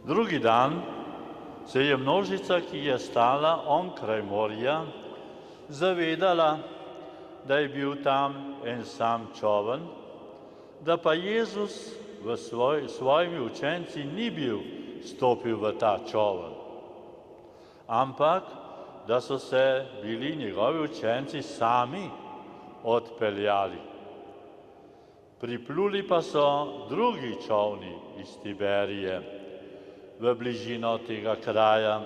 Drugi dan se je množica, ki je stala onkraj morja, zavedala, da je bil tam en sam čoln, da pa Jezus svojimi učenci ni bil stopil v ta čoln, ampak da so se bili njegovi učenci sami odpeljali. Pripluli pa so drugi čolni iz Tiberije v bližino tega kraja,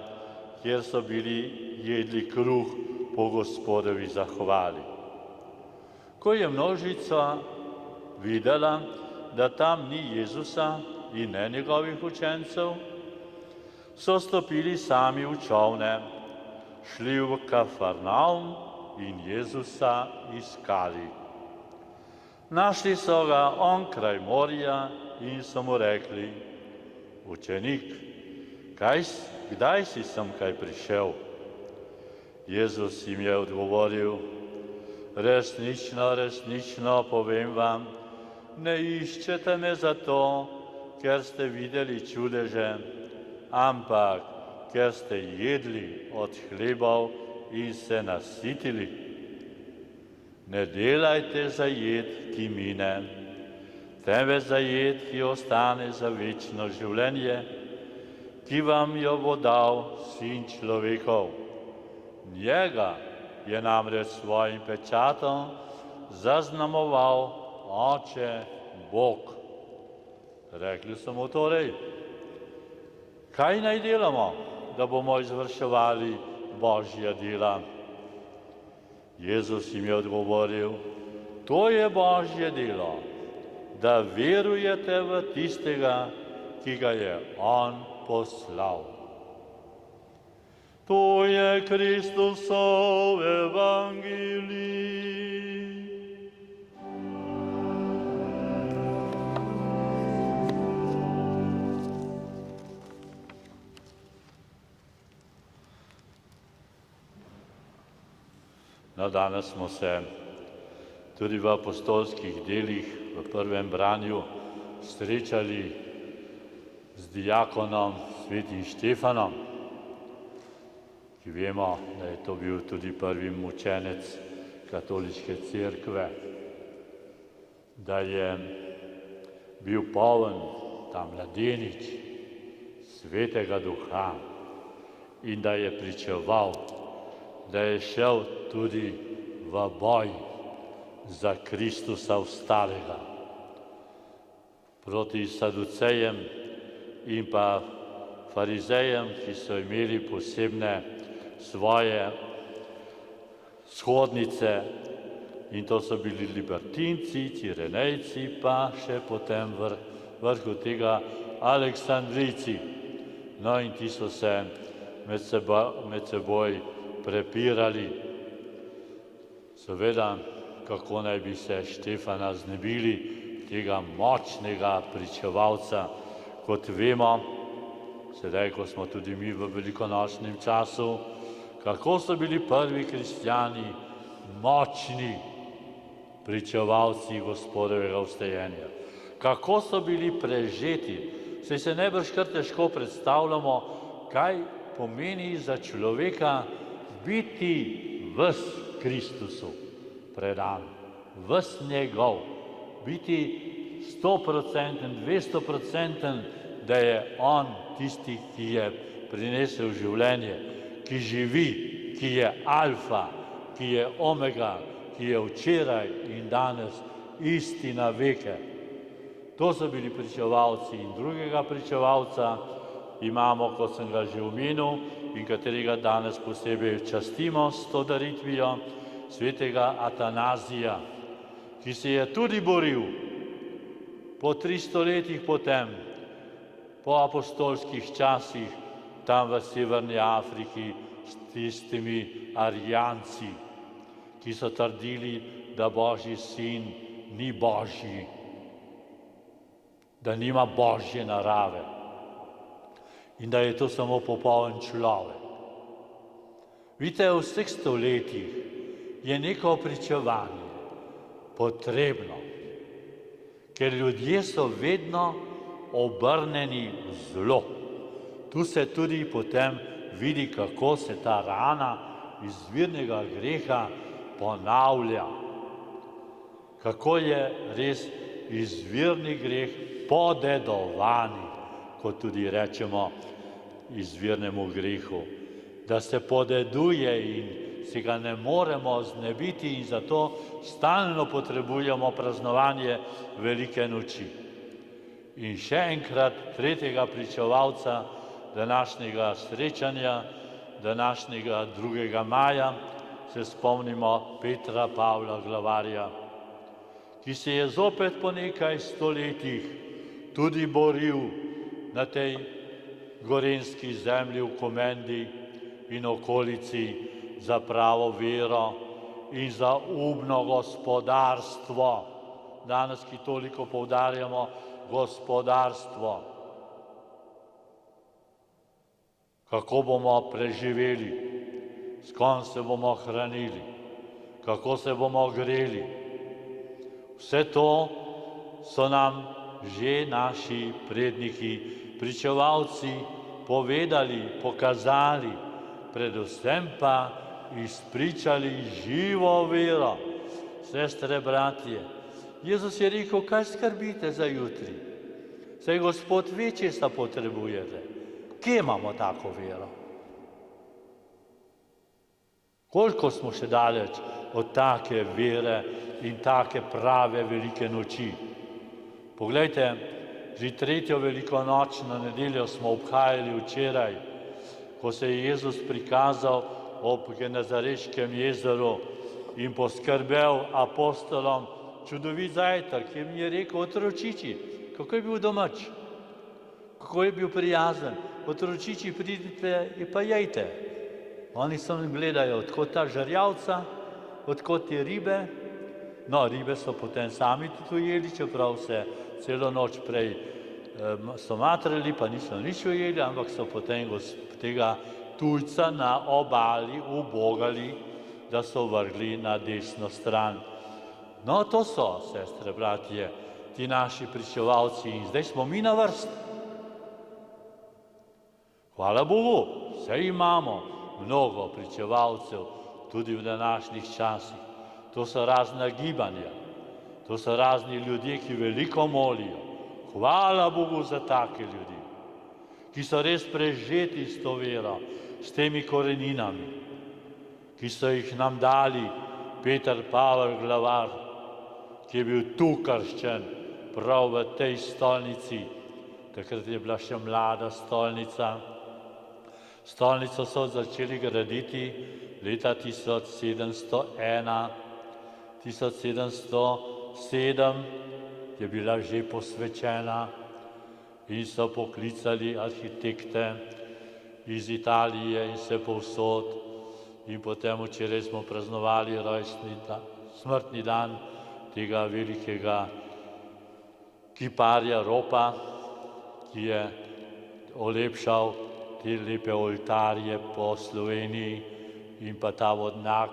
kjer so bili jedli kruh po Gospodovi zahvali. Ko je množica videla, da tam ni Jezusa in ne njegovih učencev, so stopili sami v čolne, šli v Kafarnaum in Jezusa iskali. Našli so ga onkraj morja in so mu rekli: Učenik, kdaj si semkaj prišel? Jezus jim je odgovoril: Resnično, resnično povem vam, ne iščete me zato, ker ste videli čudeže, ampak ker ste jedli od hlebov in se nasitili. Ne delajte za jed, ki mine, temveč za jed, ki ostane za večno življenje, ki vam jo bo dal Sin človekov. Njega je namreč svojim pečatom zaznamoval Oče Bog. Rekli so mu torej: Kaj naj delamo, da bomo izvrševali Božja dela? Jezus jim je odgovoril: To je Božje delo, da verujete v tistega, ki ga je On poslal. To je Kristusov evangelij. No, danes smo se tudi v apostolskih delih v prvem branju srečali z diakonom svetim Štefanom, ki vemo, da je to bil tudi prvi mučenec katoliške cerkve, da je bil poln ta mladenič svetega duha in da je pričeval, da je šel tudi v boj za Kristusa vstalega proti saducejem in pa farizejem, ki so imeli posebne svoje shodnice, in to so bili libertinci, cirenejci, pa še potem vrhu tega aleksandrijci. No, in ti so se med seboj prepirali. Seveda, kako naj bi se Štefana znebili, tega močnega pričevalca. Kot vemo, sedaj, ko smo tudi mi v velikonočnem času, kako so bili prvi kristjani močni pričevalci Gospodovega vstajenja. Kako so bili prežeti. Saj se najbrž kar težko predstavljamo, kaj pomeni za človeka biti ves Kristusu predan, ves njegov, biti 100%, 200%, da je on tisti, ki je prinesel življenje, ki živi, ki je alfa, ki je omega, ki je včeraj in danes isti na veke. To so bili pričevalci in drugega pričevalca imamo, kot sem ga že omenil, in katerega danes posebej častimo s to daritvijo, svetega Atanazija, ki se je tudi boril po 300 letih potem, po apostolskih časih, tam v Severni Afriki s tistimi Arijanci, ki so trdili, da Božji sin ni Božji, da nima Božje narave in da je to samo popoln človek. Vidite, v vseh stoletjih je neko pričevanje potrebno, ker ljudje so vedno obrnjeni v zlo. Tu se tudi potem vidi, kako se ta rana izvirnega greha ponavlja. Kako je res izvirni greh podedovani, kot tudi rečemo izvirnemu grehu, da se podeduje in si ga ne moremo znebiti in zato stalno potrebujemo praznovanje velike noči. In še enkrat tretjega pričevalca današnjega srečanja, današnjega 2. maja, se spomnimo Petra Pavla Glavarja, ki se je zopet po nekaj stoletjih tudi boril na tej gorenjski zemlji v Komendi in okolici za pravo vero in za umno gospodarstvo. Danes, ki toliko poudarjamo gospodarstvo. Kako bomo preživeli, s kom se bomo hranili, kako se bomo greli. Vse to so nam že naši predniki, pričevalci povedali, pokazali, predvsem pa izpričali živo vero. Sestre, bratje, Jezus je rekel, kaj skrbite za jutri? Saj Gospod ve, česa potrebujete. Kje imamo tako vero? Koliko smo še daleč od take vere in take prave velike noči? Poglejte, že 3. velikonočno nedeljo smo obhajali včeraj, ko se je Jezus prikazal ob Genezareškem jezeru in poskrbel apostolom čudovit zajtrk, ki jim je rekel, otročiči, kako je bil domač, kako je bil prijazen, otročiči, pridite in pa jejte. Oni samo gledajo, odkot ta žerjavca, odkot te ribe. No, ribe so potem sami tudi ujeli, čeprav se celo noč prej so matrali, pa niso nič ujeli, ampak so potem tega tujca na obali ubogali, da so vrgli na desno stran. No, to so, sestre, bratje, ti naši pričevalci in zdaj smo mi na vrsti. Hvala Bogu, saj imamo mnogo pričevalcev tudi v današnjih časih. To so razna gibanja, to so razni ljudje, ki veliko molijo. Hvala Bogu za take ljudi, ki so res prežeti s to vero, s temi koreninami, ki so jih nam dali Peter Pavel Glavar, ki je bil tu krščen, prav v tej stolnici. Takrat je bila še mlada stolnica. Stolnico so začeli graditi leta 1701. 1707 je bila že posvečena in so poklicali arhitekte iz Italije in se povsod. In potem včeraj smo praznovali smrtni dan tega velikega kiparja Ropa, ki je olepšal te lepe oltarje po Sloveniji in pa ta vodnjak,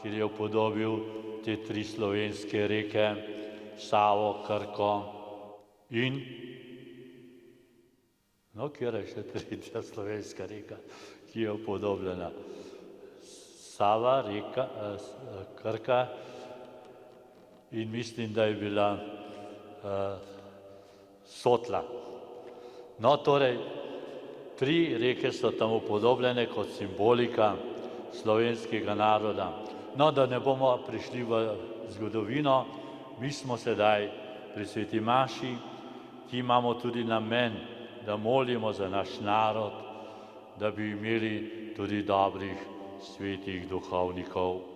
kjer je upodobil te 3 slovenske reke, Savo, Krko in, no, kjer je še 3. slovenska reka, ki je upodobljena. Sava, reka, Krka in mislim, da je bila Sotla. No, torej, 3 reke so tam upodobljene kot simbolika slovenskega naroda. No, da ne bomo prišli v zgodovino, mi smo sedaj pri sveti maši, ki imamo tudi namen, da molimo za naš narod, da bi imeli tudi dobrih svetih duhovnikov.